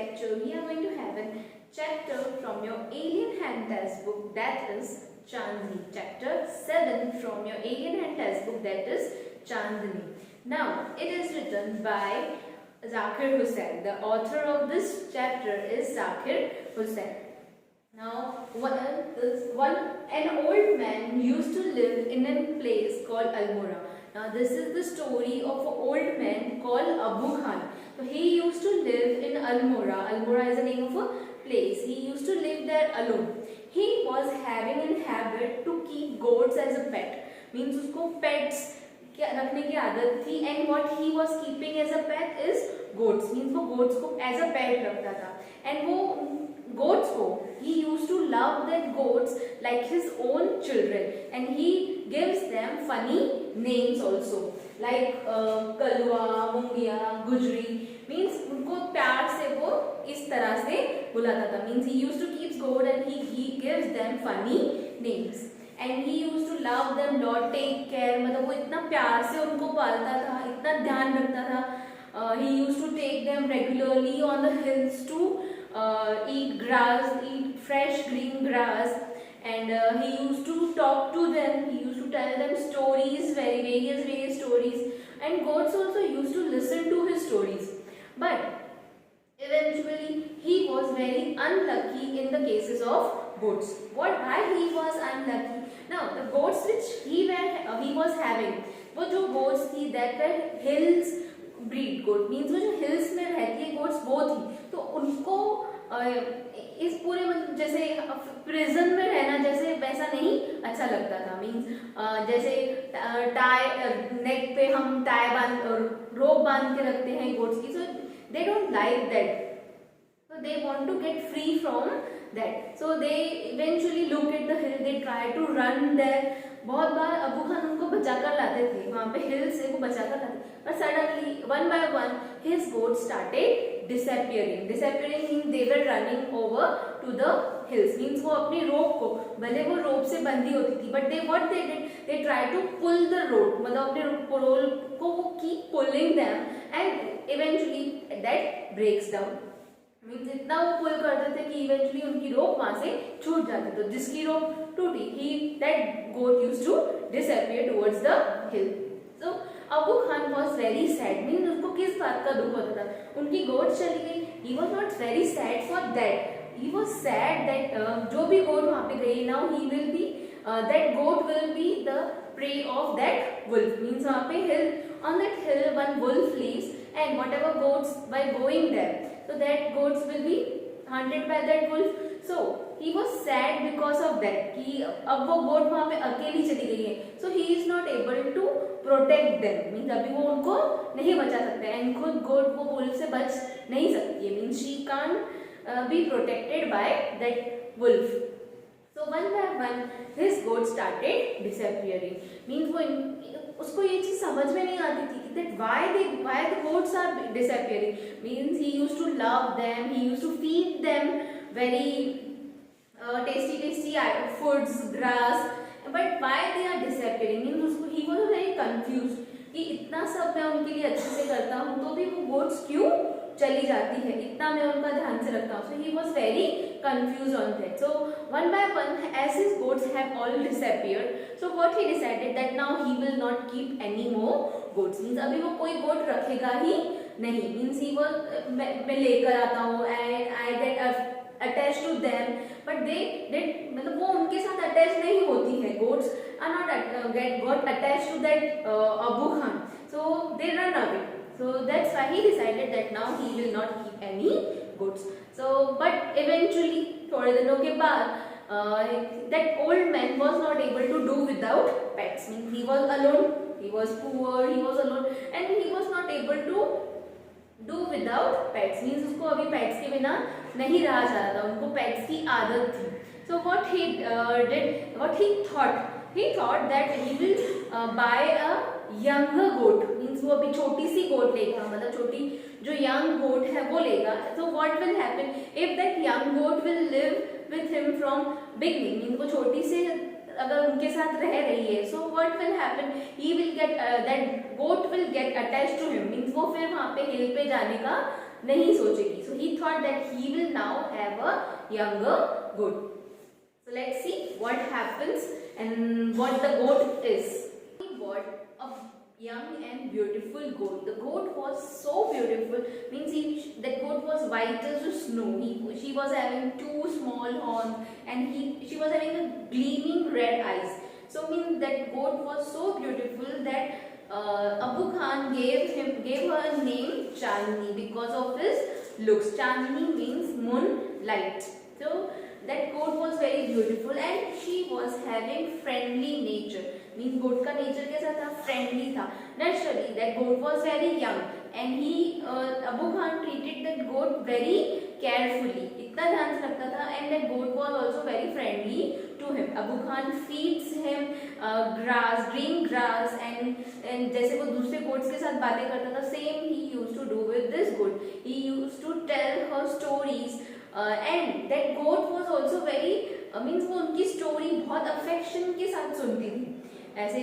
lecture, we are going to have a chapter from your Alien Hand Test book, that is Chandni. Chapter 7 from your Alien Hand Test book, that is Chandni. Now, it is written by Zakir Hussain. The author of this chapter is Zakir Hussain. Now, an old man used to live in a place called Almora. Now, this is the story of an old man called Abu Khan. So, he used to live in Almora. Almora is the name of a place. He used to live there alone. He was having a habit to keep goats as a pet. Means उसको pets रखने की आदत थी, and what he was keeping as a pet is goats. Means वो goats को as a pet रखता था, and वो goats को he used to love that goats like his own children, and he gives them funny names also like कलवा, मुंगिया, गुजरी. Means उनको प्यार से वो इस तरह से बुलाता था. Means he used to keep goat and he gives them funny names. And he used to love them lot, take care. मतलब वो इतना प्यार से उनको पालता था, इतना ध्यान रखता था. He used to take them regularly on the hills to eat grass, eat fresh green grass, and he used to talk to them. He used to tell them stories, various stories, and goats also used to listen to his stories. But eventually he was very unlucky in the cases of goats. Why he was unlucky? Now the goats which he was having, वो जो goats थी that were hills breed goat, means वो जो hills में रहती है goats वो थी. तो उनको इस पूरे मतलब जैसे प्रिजन में रहना जैसे वैसा नहीं अच्छा लगता था. मीन्स जैसे टाई नेक पे हम टाई रोप बांध के रखते हैं गोट्स की, so they don't like that. So they want to get free from that. So they eventually look at the hill. They try to run there. बहुत बार अबू खान उनको बचाकर लाते थे, वहाँ पे हिल से वो बचाकर लाते. But suddenly one by one his goats started disappearing. Disappearing means they were running over to the hills. Means वो अपनी रोप को, भले वो रोप से बंधी होती थी, but what they did, they tried to pull the rope. मतलब अपने रोप को वो keep pulling them, and eventually that breaks down. Means इतना वो पुल करते थे कि इवेंचुअली उनकी रोप वहां से छूट जाती. तो जिसकी रोप टूटी, he that goat used to disappear towards the hill. So Abu Khan was very sad. Means उसको किस बात का दुख होता था? उनकी गोट चली गई. He was not very sad for that. He was sad that जो भी गोट वहां पे गई, now he will be that goat will be the prey of that wolf. Means वहाँ पे on that hill one wolf lives, and whatever goats by going there, so that goats will be hunted by that wolf. So he was sad because of that कि अब वो goat वहाँ पे अकेली चली गई है. So he is not able to protect them. Means अभी वो उनको नहीं बचा सकते, and खुद goat वो wolf से बच नहीं सकती है. Means she can't be protected by that wolf. So one by one his goats started disappearing. Means वो उसको ये चीज समझ में नहीं आती थी that why the goats are disappearing. Means he used to love them, he used to feed them very tasty foods, grass, but why they are disappearing? Means उसको he was very confused कि इतना सब मैं उनके लिए अच्छे से करता हूँ तो भी वो goats क्यों चली जाती है, इतना मैं उनका ध्यान से रखता हूँ. So he was very confused on that. So one by one as his goats have all disappeared, so what he decided that now he will not keep any more goats. Means अभी वो कोई goat रखेगा ही नहीं. Means he was मैं लेकर आता हूँ and I get attached to them, but they मतलब वो उनके साथ attached नहीं होती है. Goats are not got attached to that Abu Khan, so they run away. So that's why he decided that now he will not keep any goats. So but eventually थोड़े दिनों के बाद that old man was not able to do without pets. Means he was alone, he was poor, he was alone, and he was not able to do without pets. Means उसको अभी pets के बिना नहीं रहा जा रहा था, उनको pets की आदत थी. So what he did, what he thought that he will buy a younger goat. Means वो अभी छोटी सी goat लेगा, मतलब छोटी जो young goat है वो लेगा. So what will happen if that young goat will live with him from beginning? Means वो छोटी से अगर उनके साथ रह रही है, so what will happen? He will get that goat will get attached to him. Means वो फिर वहाँ पे हिल पे जाने का नहीं सोचेगी. So he thought that he will now have a younger goat. So let's see what happens and what the goat is. He bought a young and beautiful goat. The goat was so beautiful, means that goat was white as snow. She was having two small horns and she was having a gleaming red eyes. So means that goat was so beautiful that Abu Khan gave her a name Chandni because of his looks. Chandni means moonlight. So that goat was very beautiful and she was having friendly nature. Means goat का nature कैसा था? Friendly था. Naturally, that goat was very young and Abu Khan treated that goat very carefully. इतना ध्यान से रखता था and that goat was also very friendly to him. Abu Khan feeds him green grass and जैसे वो दूसरे goats के साथ बातें करता था, same he used to do with this goat. He used to tell her stories. And that goat was also very means वो उनकी story बहुत affection के साथ सुनती थी. ऐसे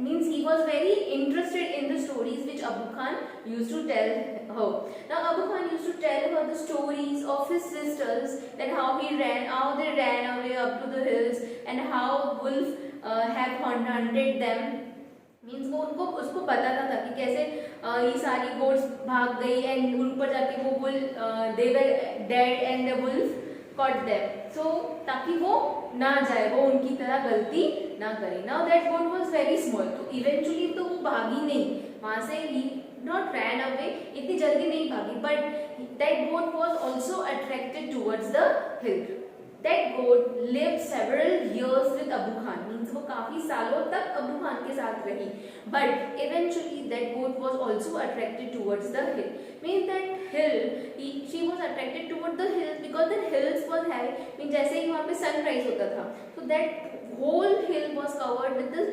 means he was very interested in the stories which Abu Khan used to tell her. Now Abu Khan used to tell her the stories of his sisters, that how they ran away up to the hills and how wolf have hunted them. Means वो उसको बताता था कि कैसे ये सारी goats भाग गई एंड उन पर जाके वो बुल they were dead and the wolf caught them. So ताकि वो ना जाए, वो उनकी तरह गलती ना करे. Now that goat was very small, तो इवेंचुअली तो वो भागी नहीं वहां से. ही नॉट रैन अवे, इतनी जल्दी नहीं भागी, but that goat was also attracted towards the hill. That goat lived several years with Abu Khan. Means वो काफी सालों तक अबू खान के साथ रही. But eventually that goat was also attracted towards the hill. Means that hill, she was attracted towards the hills because the hills was having. Means जैसे ही वहाँ पे sunrise होता था, so that whole hill was covered with this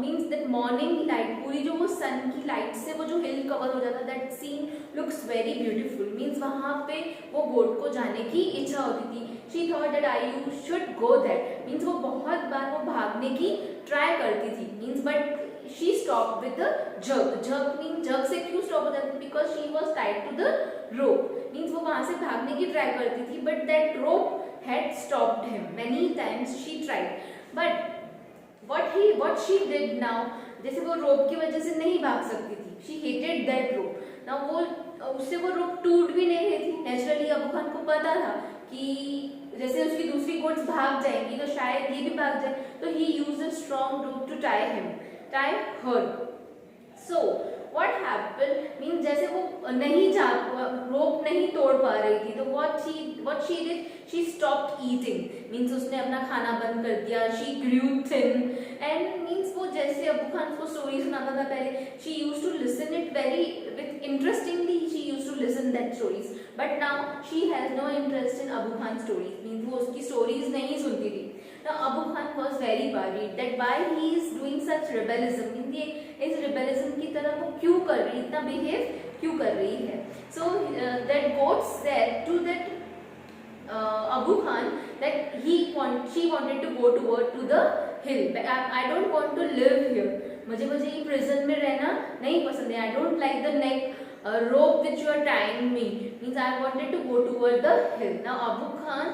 means that morning light. पूरी जो वो sun की light से वो जो hill cover हो जाता, that scene looks very beautiful. Means वहाँ पे वो goat को जाने की इच्छा होती थी. She thought that you should go there. Means वो बहुत बार वो भागने की try करती थी. Means but she stopped with the jerk. Jerk means jerk से क्यों stop हो जाती थी? Because she was tied to the rope. Means वो वहाँ से भागने की try करती थी, but that rope had stopped him. Many times she tried, but what she did now, जैसे वो rope की वजह से नहीं भाग सकती थी. She hated that rope. Now उससे वो rope टूट भी नहीं रही थी. Naturally अबू खान को पता था कि जैसे उसकी दूसरी गोट्स भाग जाएंगी तो शायद ये भी भाग जाए, तो he used a strong rope to tie her. So what happened means जैसे वो रोप नहीं तोड़ पा रही थी, तो what she did, she stopped eating. Means उसने अपना खाना बंद कर दिया. She grew thin and means वो जैसे अबू खान को स्टोरी सुनाता था पहले, she used to listen it very with interestingly. She used to listen that stories, but now she has no interest in Abu Khan stories. Means वो उसकी स्टोरीज नहीं सुनती थी. Now Abu Khan was very worried that why he is doing such rebellism. इस rebellism की तरह वो क्यों कर रही, इतना behave क्यों कर रही है. So that goat said to that Abu Khan that she wanted to go to the hill. I don't want to live here. मुझे ये prison में रहना नहीं पसंद है. I don't like the neck rope which you are tying me. Means I wanted to go toward the hill. Now Abu Khan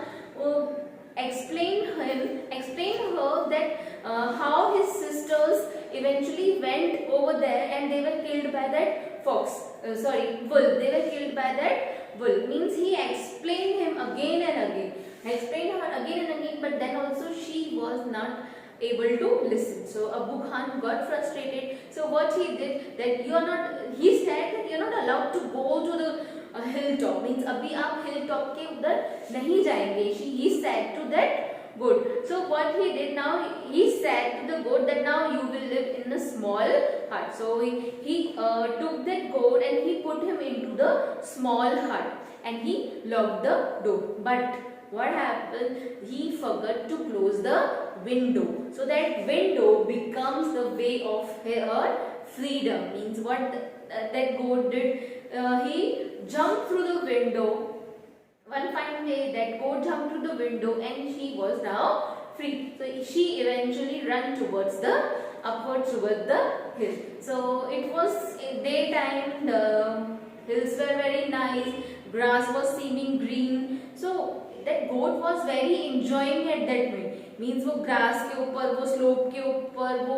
explained her that how his sisters eventually went over there and they were killed by that wolf. They were killed by that wolf. Means he explained him again and again. But then also she was not able to listen. So Abu Khan got frustrated. So what he did, that he said that you're not allowed to go to the hilltop. Means अभी आप hilltop के उधर नहीं जाएंगे. He said to that goat. So what he did now, he said to the goat that now you will live in a small hut. So he took that goat and he put him into the small hut and he locked the door. But what happened? He forgot to close the window. So that window becomes the way of her freedom. Means what that goat did, he jumped through the window. One fine day that goat jumped through the window and she was now free. So she eventually ran upwards towards the hill. So it was daytime. hills were very nice, grass was seeming green. So that goat was very enjoying at that point. Means वो grass के ऊपर, वो slope के ऊपर, वो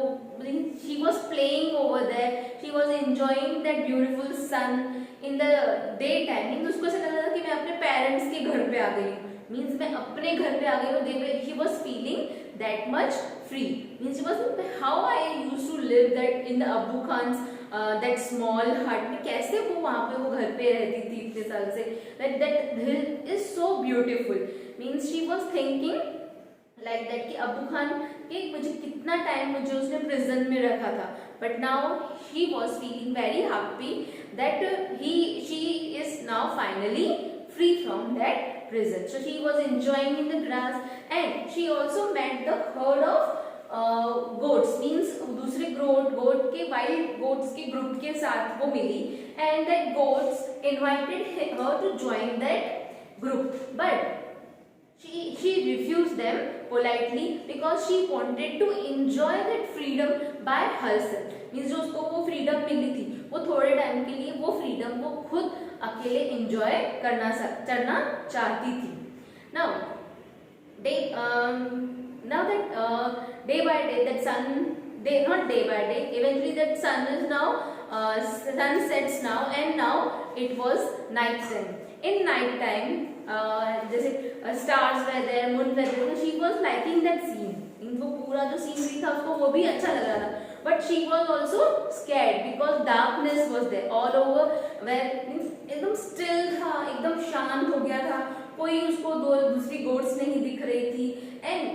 she was playing over there. She was enjoying that beautiful sun in the daytime. Means उसको ऐसा लग रहा था कि मैं अपने parents के घर पे आ गई हूँ. Means मैं अपने घर पे आ गई हूँ. He was feeling that much free. Means she was how I used to live that in the Abu Khan's that small hut. में कैसे वो वहाँ पे वो घर पे रहती थी इतने साल से. That hill is so beautiful. Means she was thinking like that कि अबू खान कि मुझे कितना टाइम मुझे उसने प्रिजन में रखा था. But now he was feeling very happy that she is now finally free from that prison. So she was enjoying in the grass and she also met the herd of goats. Means दूसरे goat के wild goats के group के साथ वो मिली and that goats invited her to join that group. But she refused them politely because she wanted to enjoy that freedom by herself. Means जो उसको वो freedom मिली थी वो थोड़े टाइम के लिए वो freedom वो खुद अकेले enjoy करना चाहती थी. Now day by day that not day by day, eventually that sun is now sun sets now and now it was night time. In night time जैसे stars were there, moon were there, so she was liking that scene. इनको पूरा जो scenery था उसको वो भी अच्छा लग रहा था. But she was also scared because darkness was there all over. Where एकदम still था, एकदम शांत हो गया था, कोई उसको दूसरी goats नहीं दिख रही थी. And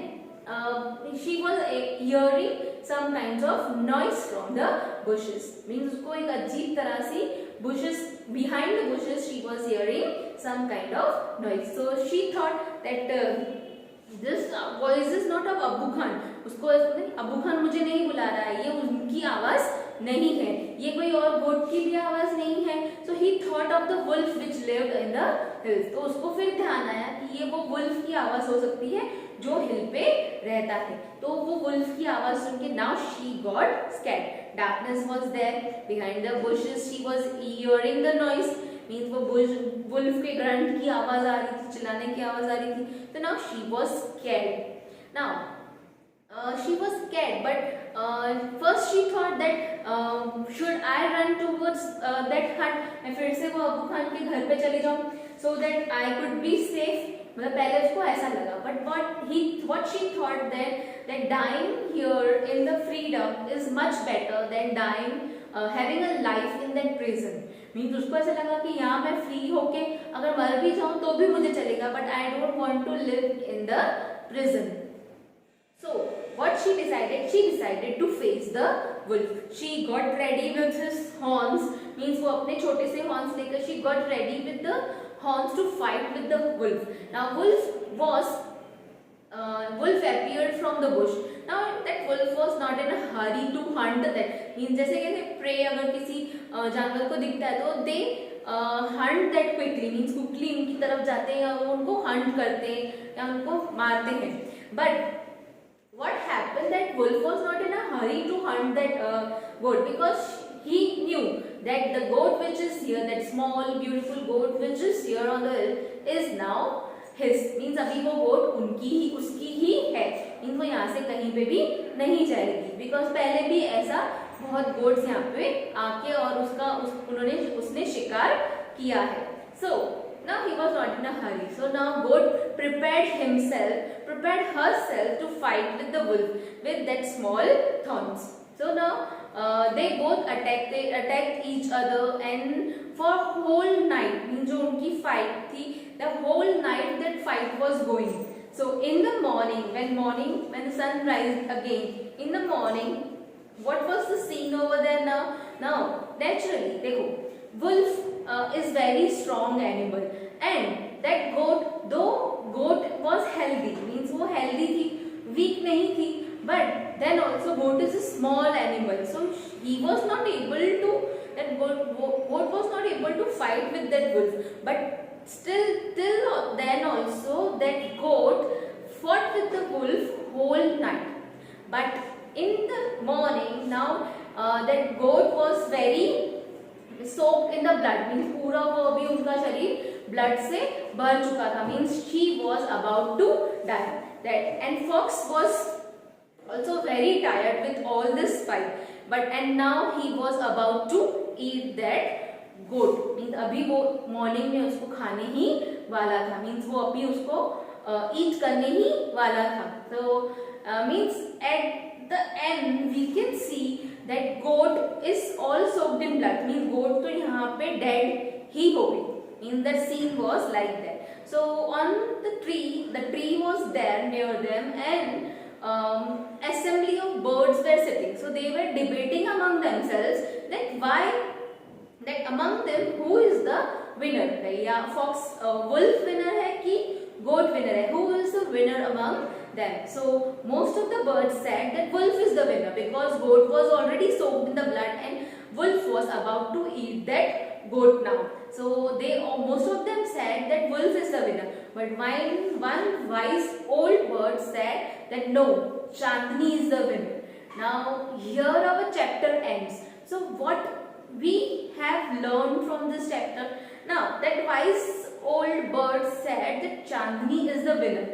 she was hearing some kinds of noise from the bushes. Means उसको एक अजीब तरह से bushes, behind the bushes she was hearing some kind of noise. So she thought that this voice is not of Abu Khan. उसको नहीं, अबू खान मुझे नहीं बुला रहा है, ये उनकी आवाज नहीं है, ये कोई और गोट की भी आवाज नहीं है. So he thought of the wolf which lived in the hills. तो उसको फिर ध्यान आया कि ये वो wolf की आवाज हो सकती है जो हिल पे रहता है. तो वो wolf की आवाज सुन के now she got scared. Darkness was there behind the bushes. She was hearing the noise. Means वो wolf के grunt की आवाज आ रही थी, चिल्लाने की आवाज आ रही थी. So now she was scared. Now she was scared, but first she thought that should I run towards that hut? मैं फिर से वो अबू खान के घर पे चली जाऊँ so that I could be safe. मतलब पहले उसको ऐसा लगा. But what she thought that dying here in the freedom is much better than dying having a life in that prison. Means उसको ऐसा लगा कि यहाँ मैं फ्री होके अगर मर भी जाऊँ तो भी मुझे चलेगा. But I don't want to live in the prison. So what she decided to face the wolf. She got ready with his horns. Means वो अपने छोटे से horns लेकर she got ready with the horns to fight with the wolf. Now wolf appeared from the bush. Now that wolf was not in a hurry to hunt that. Means जैसे कहते prey अगर किसी जानवर को दिखता है तो they hunt that quickly. Means quickly उनकी तरफ जाते हैं या वो उनको hunt करते हैं या उनको मारते हैं. But what happened that wolf was not in a hurry to hunt that goat because he knew that the goat which is here, that small beautiful goat which is here on the hill is now his. Means अभी वो गोट उसकी ही है. Means वो यहाँ से कहीं पे भी नहीं जाएगी because पहले भी ऐसा बहुत गोट्स यहाँ पे आके और उसने शिकार किया है. So now he was not in a hurry. So now goat prepared herself to fight with the wolf with that small thorns. So now they both attacked each other and for whole night. Means जो उनकी fight थी, the whole night that fight was going. So in the morning when the sun rised again, in the morning, what was the scene over there now? Now naturally देखो wolf is very strong animal and that goat, though goat was healthy, means वो healthy थी, weak नहीं थी, but then also goat is a small animal, so he was not able to, that goat was not able to fight with that wolf. But till then also that goat fought with the wolf whole night. But in the morning now that goat was very soaked in the blood, means पूरा वो अभी उनका शरीर blood से भर चुका था, means she was about to die. That and Fox was also very tired with all this fight, but and now he was about to eat that goat, means अभी वो morning में उसको खाने ही वाला था, means वो अभी उसको eat करने ही वाला था. So means at the end we can see that goat is all soaked in blood, means goat तो यहाँ पे dead ही हो गई, means the scene was like that. So on the tree was there near them, and assembly of birds were sitting. So they were debating among themselves that among them who is the winner, या fox wolf winner है कि goat winner है, who is the winner among them. So most of the birds said that wolf is the winner, because goat was already soaked in the blood and wolf was about to eat that goat now. So most of them said that wolf is the winner, but one wise old bird said that no, Chandni is the winner. Now here our chapter ends. So what we have learned from this chapter? Now that wise old bird said that Chandni is the winner.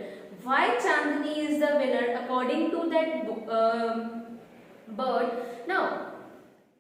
Why Chandni is the winner according to that bird? Now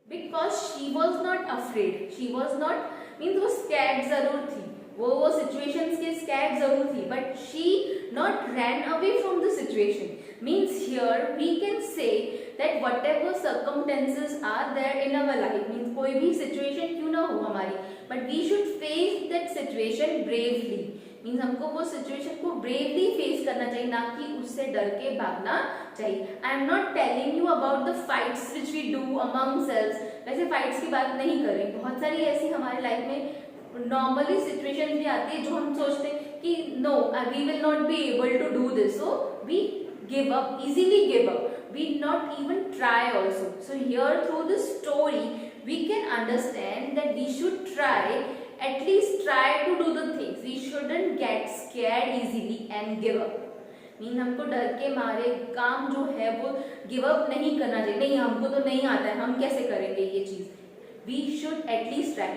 because she was not afraid, she was not, means वो scared जरूर थी, वो situations के scared जरूर थी, but she not ran away from the situation. Means here we can say that whatever circumstances are there in our life, means कोई भी situation क्यों ना हो हमारी, but we should face that situation bravely. Means हमको वो situation को bravely face करना चाहिए, ना कि उससे डर के भागना चाहिए. I am not telling you about the fights which we do among selves. वैसे फाइट्स की बात नहीं कर रही, बहुत सारी ऐसी हमारे लाइफ में नॉर्मली सिचुएशन भी आती है जो हम सोचते हैं कि no we will not be able to do this, so we give up, easily give up, we not even try also. So here through this story we can understand that we should try, at least try to do the things. We shouldn't get scared easily and give up. Mean हमको डर के मारे काम जो है वो give up नहीं करना चाहिए. नहीं हमको तो नहीं आता है, हम कैसे करेंगे ये चीज. We should at least try.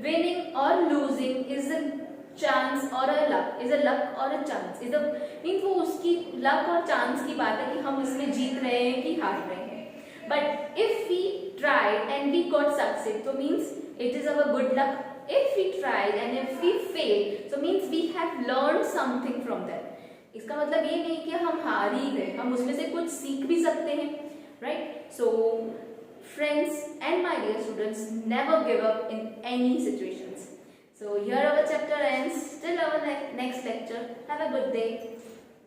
Winning or losing is a chance or a luck, is a luck or a chance, is a mean वो उसकी लक और चांस की बात है कि हम इसमें जीत रहे हैं कि हार रहे हैं. But if we tried and we got success, so means it is our good luck. If we tried and if we failed, so means we have learned something from that. इसका मतलब ये नहीं कि हम हार ही गए, हम उसमें से कुछ सीख भी सकते हैं, right? So friends and my dear students, never give up in any situations. So here our chapter ends. Till our next lecture. Have a good day.